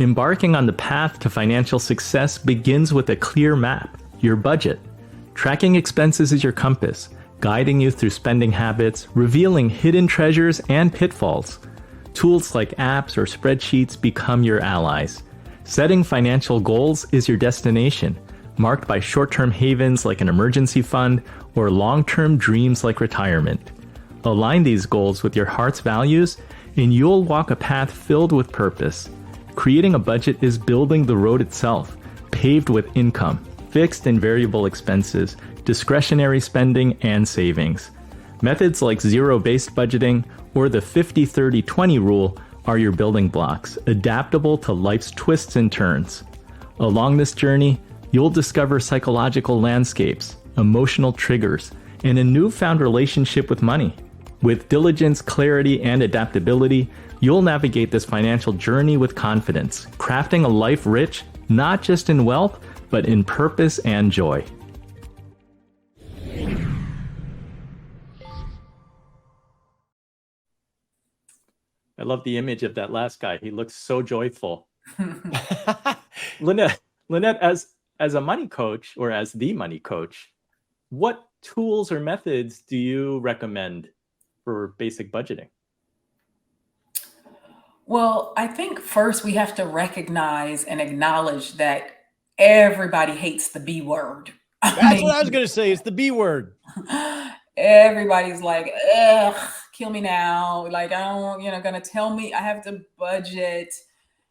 Embarking on the path to financial success begins with a clear map, your budget. Tracking expenses is your compass, guiding you through spending habits, revealing hidden treasures and pitfalls. Tools like apps or spreadsheets become your allies. Setting financial goals is your destination, marked by short-term havens like an emergency fund or long-term dreams like retirement. Align these goals with your heart's values, and you'll walk a path filled with purpose. Creating a budget is building the road itself, paved with income, fixed and variable expenses, discretionary spending, and savings. Methods like zero-based budgeting or the 50-30-20 rule are your building blocks, adaptable to life's twists and turns. Along this journey, you'll discover psychological landscapes, emotional triggers, and a newfound relationship with money. With diligence, clarity, and adaptability, you'll navigate this financial journey with confidence, crafting a life rich, not just in wealth, but in purpose and joy. I love the image of that last guy. He looks so joyful. Lynnette, as a money coach or as the money coach, what tools or methods do you recommend for basic budgeting? Well, I think first we have to recognize and acknowledge that everybody hates the B word. That's what I was going to say. It's the B word. Everybody's like, ugh, kill me now. Like, I don't, going to tell me I have to budget.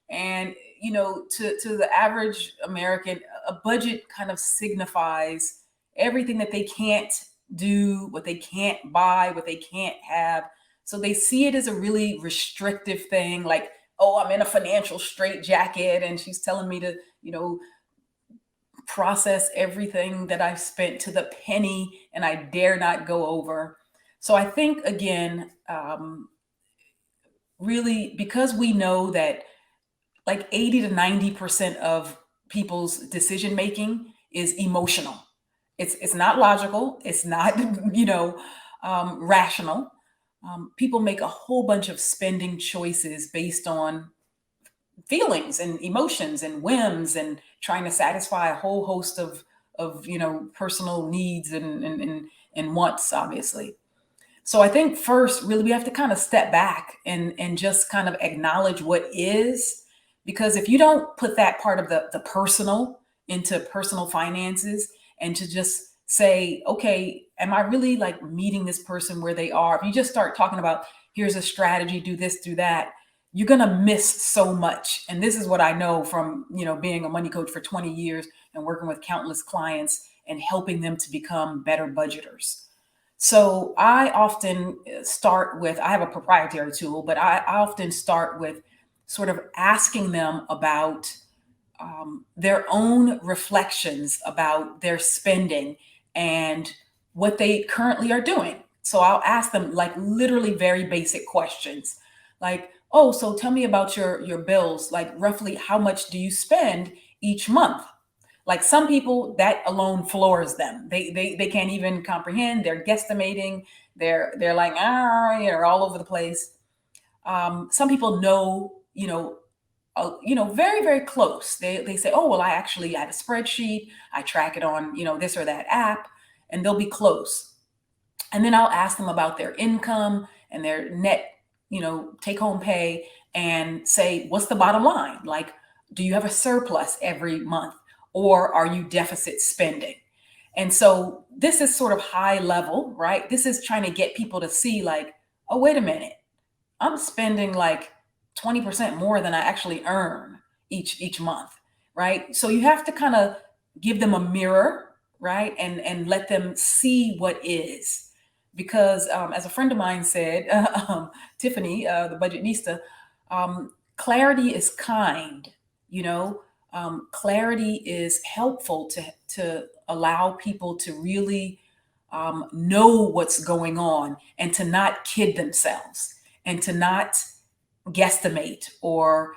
And, to the average American, a budget kind of signifies everything that they can't do, what they can't buy, what they can't have. So they see it as a really restrictive thing, like, oh, I'm in a financial straitjacket and she's telling me to, process everything that I've spent to the penny and I dare not go over. So I think, again, really, because we know that like 80 to 90% of people's decision making is emotional. It's not logical. It's not, rational. People make a whole bunch of spending choices based on feelings and emotions and whims and trying to satisfy a whole host of personal needs and wants, obviously. So I think first, really, we have to kind of step back and just kind of acknowledge what is, because if you don't put that part of the personal into personal finances and to just say, okay, am I really like meeting this person where they are? If you just start talking about, here's a strategy, do this, do that, you're going to miss so much. And this is what I know from, being a money coach for 20 years and working with countless clients and helping them to become better budgeters. So I often start with, I have a proprietary tool, but I often start with sort of asking them about their own reflections about their spending and what they currently are doing. So I'll ask them like literally very basic questions like, oh, so tell me about your bills, like roughly how much do you spend each month? Like some people, that alone floors them. They can't even comprehend. They're guesstimating. They're like, all over the place. Some people know, very, very close. They say, oh, well, I actually have a spreadsheet. I track it on, this or that app, and they'll be close. And then I'll ask them about their income and their net, take home pay and say, what's the bottom line? Like, do you have a surplus every month or are you deficit spending? And so this is sort of high level, right? This is trying to get people to see like, oh, wait a minute, I'm spending like 20% more than I actually earn each month, right? So you have to kind of give them a mirror, right? And let them see what is. Because as a friend of mine said, Tiffany, the budgetnista, clarity is kind, clarity is helpful to allow people to really know what's going on and to not kid themselves and to not guesstimate or,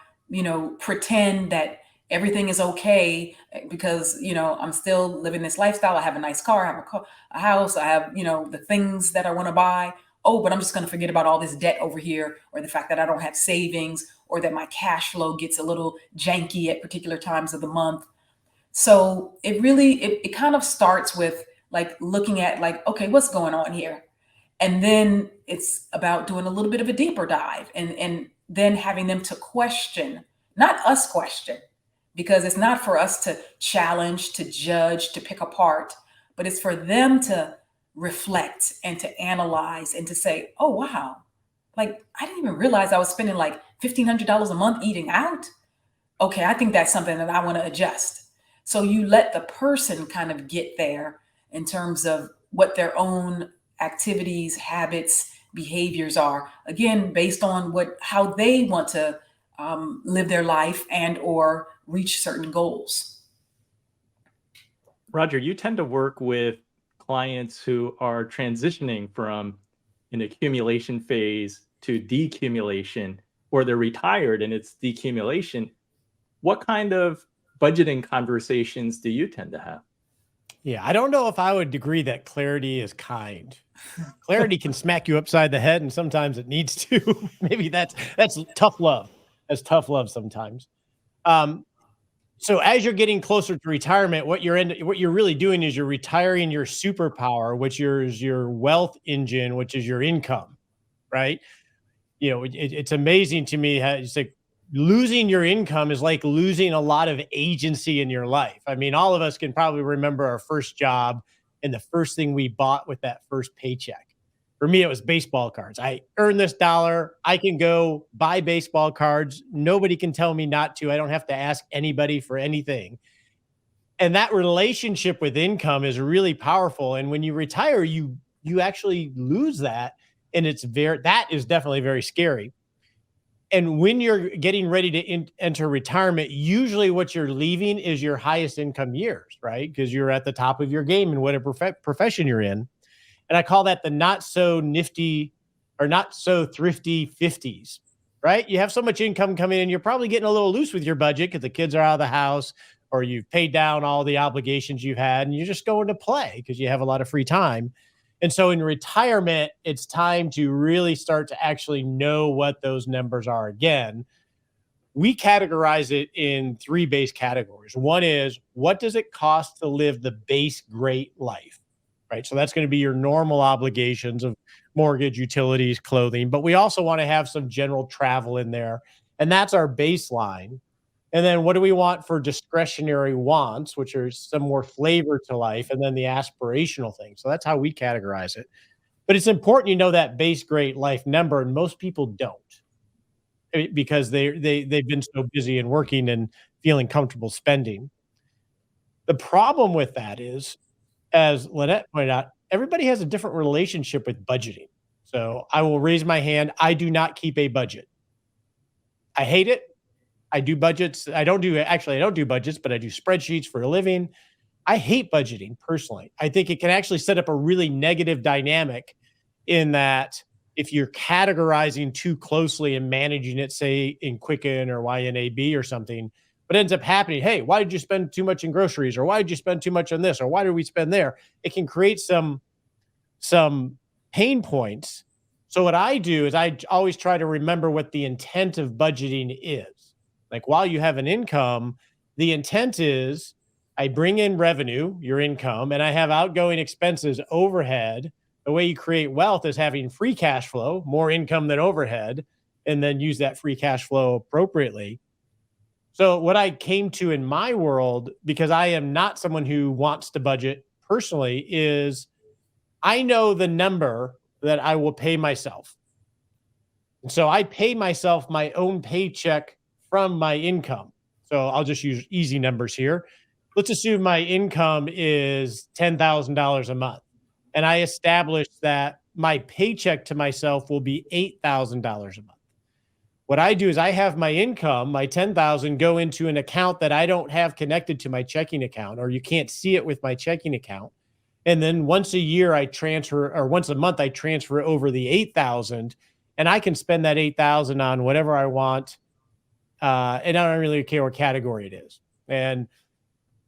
pretend that everything is okay because, I'm still living this lifestyle. I have a nice car, I have a house, I have, the things that I want to buy. oh, but I'm just going to forget about all this debt over here, or the fact that I don't have savings, or that my cash flow gets a little janky at particular times of the month. So it really, it kind of starts with like looking at like, okay, what's going on here? And then it's about doing a little bit of a deeper dive, and then having them to question, not us question, because it's not for us to challenge, to judge, to pick apart, but it's for them to reflect and to analyze and to say, oh, wow, like I didn't even realize I was spending like $1,500 a month eating out. Okay, I think that's something that I want to adjust. So you let the person kind of get there in terms of what their own activities, habits, behaviors are, again, based on how they want to live their life and or reach certain goals. Roger, you tend to work with clients who are transitioning from an accumulation phase to decumulation, or they're retired and it's decumulation. What kind of budgeting conversations do you tend to have? Yeah, I don't know if I would agree that clarity is kind. Clarity can smack you upside the head, and sometimes it needs to. Maybe that's tough love. That's tough love sometimes. So as you're getting closer to retirement, what you're really doing is you're retiring your superpower, which is your wealth engine, which is your income, right? You know, it's amazing to me how it's like losing your income is like losing a lot of agency in your life. I mean, all of us can probably remember our first job and the first thing we bought with that first paycheck. For me, it was baseball cards. I earned this dollar. I can go buy baseball cards. Nobody can tell me not to. I don't have to ask anybody for anything. And that relationship with income is really powerful. And when you retire, you actually lose that. And that is definitely very scary. And when you're getting ready to enter retirement, usually what you're leaving is your highest income years, right? Because you're at the top of your game in whatever profession you're in. And I call that the not so nifty or not so thrifty 50s, right? You have so much income coming in, you're probably getting a little loose with your budget because the kids are out of the house, or you've paid down all the obligations you've had, and you're just going to play because you have a lot of free time. And so in retirement, it's time to really start to actually know what those numbers are again. We categorize it in three base categories. One is, what does it cost to live the base great life? Right. So that's going to be your normal obligations of mortgage, utilities, clothing. But we also want to have some general travel in there. And that's our baseline. And then what do we want for discretionary wants, which are some more flavor to life, and then the aspirational things. So that's how we categorize it. But it's important you know that base great life number, and most people don't, because they've been so busy and working and feeling comfortable spending. The problem with that is, as Lynnette pointed out, everybody has a different relationship with budgeting. So I will raise my hand. I do not keep a budget. I hate it. I do budgets. I don't do budgets, but I do spreadsheets for a living. I hate budgeting personally. I think it can actually set up a really negative dynamic in that if you're categorizing too closely and managing it, say in Quicken or YNAB or something, what ends up happening, hey, why did you spend too much in groceries? Or why did you spend too much on this? Or why did we spend there? It can create some pain points. So what I do is I always try to remember what the intent of budgeting is. Like while you have an income, the intent is I bring in revenue, your income, and I have outgoing expenses, overhead. The way you create wealth is having free cash flow, more income than overhead, and then use that free cash flow appropriately. So what I came to in my world, because I am not someone who wants to budget personally, is I know the number that I will pay myself. And so I pay myself my own paycheck from my income. So I'll just use easy numbers here. Let's assume my income is $10,000 a month. And I established that my paycheck to myself will be $8,000 a month. What I do is I have my income, my 10,000, go into an account that I don't have connected to my checking account, or you can't see it with my checking account. And then once a year I transfer, or once a month I transfer over the 8,000, and I can spend that 8,000 on whatever I want. And I don't really care what category it is.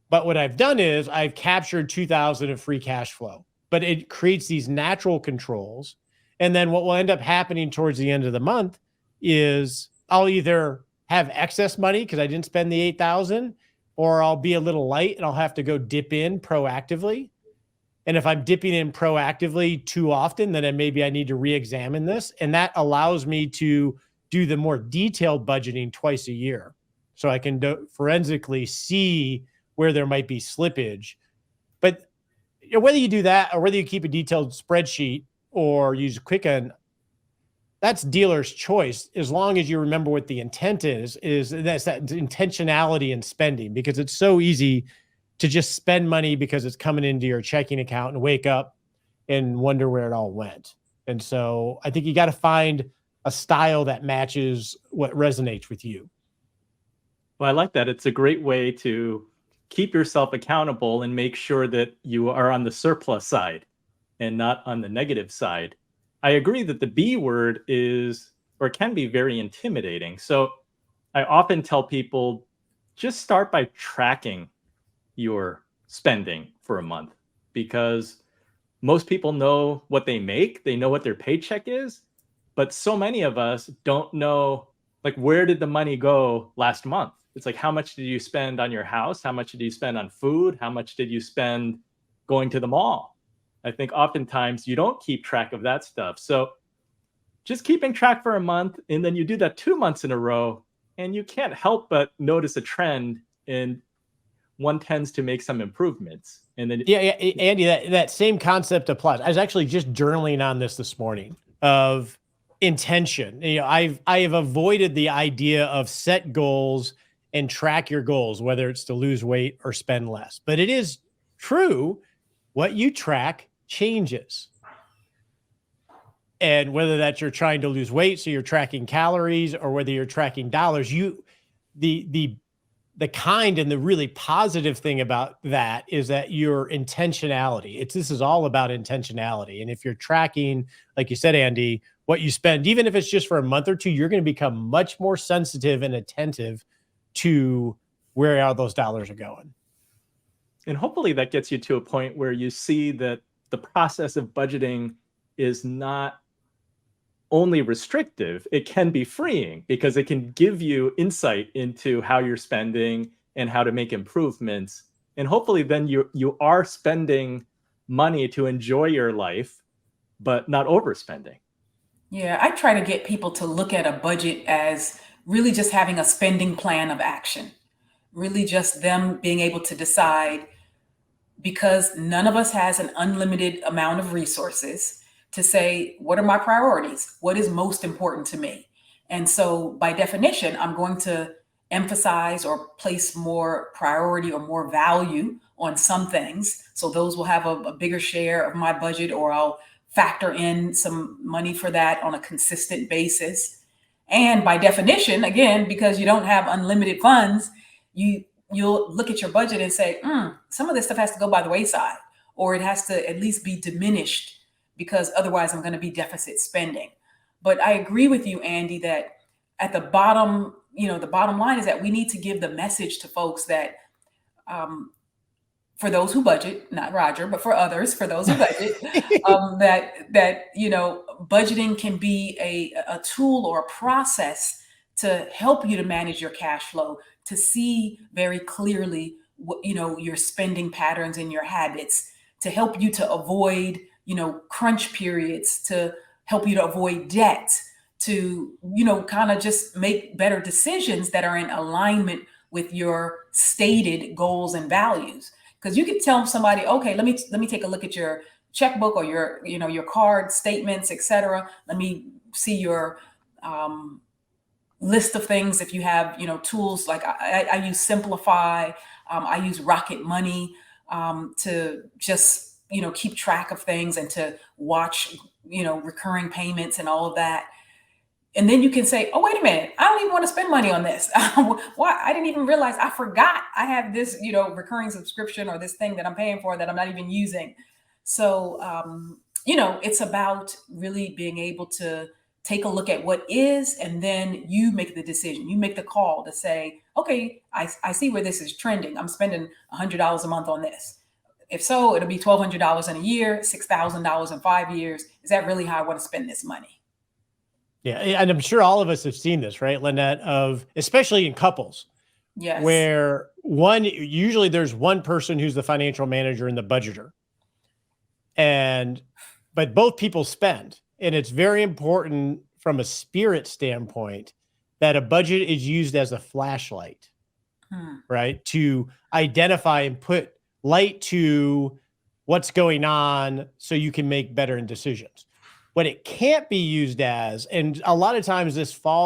But what I've done is I've captured 2,000 of free cash flow, but it creates these natural controls. And then what will end up happening towards the end of the month is I'll either have excess money because I didn't spend the 8,000, or I'll be a little light and I'll have to go dip in proactively. And if I'm dipping in proactively too often, then maybe I need to re-examine this. And that allows me to do the more detailed budgeting twice a year. So I can forensically see where there might be slippage. But whether you do that or whether you keep a detailed spreadsheet or use Quicken, that's dealer's choice, as long as you remember what the intent is that's that intentionality in spending, because it's so easy to just spend money because it's coming into your checking account and wake up and wonder where it all went. And so I think you got to find a style that matches what resonates with you. Well, I like that. It's a great way to keep yourself accountable and make sure that you are on the surplus side and not on the negative side. I agree that the B word is, or can be, very intimidating. So I often tell people, just start by tracking your spending for a month, because most people know what they make, they know what their paycheck is, but so many of us don't know, like, where did the money go last month? It's like, how much did you spend on your house? How much did you spend on food? How much did you spend going to the mall? I think oftentimes you don't keep track of that stuff. So just keeping track for a month, and then you do that 2 months in a row, and you can't help but notice a trend, and one tends to make some improvements. And then Andy, that same concept applies. I was actually just journaling on this morning of intention. I have avoided the idea of set goals and track your goals, whether it's to lose weight or spend less. But it is true, what you track changes. And whether that's you're trying to lose weight, so you're tracking calories, or whether you're tracking dollars, the kind and the really positive thing about that is that your intentionality. This is all about intentionality. And if you're tracking, like you said, Andy, what you spend, even if it's just for a month or two, you're going to become much more sensitive and attentive to where all those dollars are going. And hopefully that gets you to a point where you see that the process of budgeting is not only restrictive, it can be freeing, because it can give you insight into how you're spending and how to make improvements. And hopefully then you are spending money to enjoy your life, but not overspending. Yeah, I try to get people to look at a budget as really just having a spending plan of action, really just them being able to decide, because none of us has an unlimited amount of resources, to say, what are my priorities? What is most important to me? And so by definition, I'm going to emphasize or place more priority or more value on some things. So those will have a bigger share of my budget, or I'll factor in some money for that on a consistent basis. And by definition, again, because you don't have unlimited funds, you'll look at your budget and say, some of this stuff has to go by the wayside, or it has to at least be diminished, because otherwise I'm going to be deficit spending. But I agree with you, Andy, that at the bottom, the bottom line is that we need to give the message to folks that for those who budget, not Roger, but for others, for those who budget, that budgeting can be a tool or a process to help you to manage your cash flow, to see very clearly what, your spending patterns and your habits, to help you to avoid crunch periods, to help you to avoid debt, to, kind of just make better decisions that are in alignment with your stated goals and values. Because you could tell somebody, okay, let me take a look at your checkbook or your card statements, etc. Let me see your list of things. If you have, tools like I use Simplify, I use Rocket Money to just keep track of things and to watch, recurring payments and all of that. And then you can say, oh, wait a minute, I don't even want to spend money on this. Why? I didn't even realize, I forgot I have this, recurring subscription or this thing that I'm paying for that I'm not even using. So, it's about really being able to take a look at what is, and then you make the decision, you make the call to say, okay, I see where this is trending. I'm spending $100 a month on this. If so, it'll be $1,200 in a year, $6,000 in 5 years. Is that really how I want to spend this money? Yeah. And I'm sure all of us have seen this, right, Lynnette, especially in couples. Yes. Where usually there's one person who's the financial manager and the budgeter. But both people spend. And it's very important from a spirit standpoint that a budget is used as a flashlight, right? To identify and put light to what's going on so you can make better decisions. What it can't be used as, and a lot of times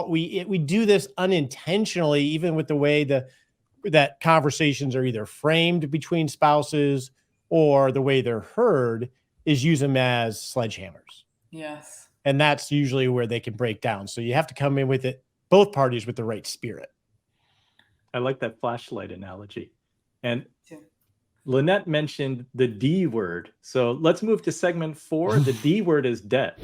we do this unintentionally, even with the way that conversations are either framed between spouses or the way they're heard, is use them as sledgehammers. Yes. And that's usually where they can break down. So you have to come in with it, both parties, with the right spirit. I like that flashlight analogy. And Lynnette mentioned the D word. So let's move to segment 4. The D word is debt.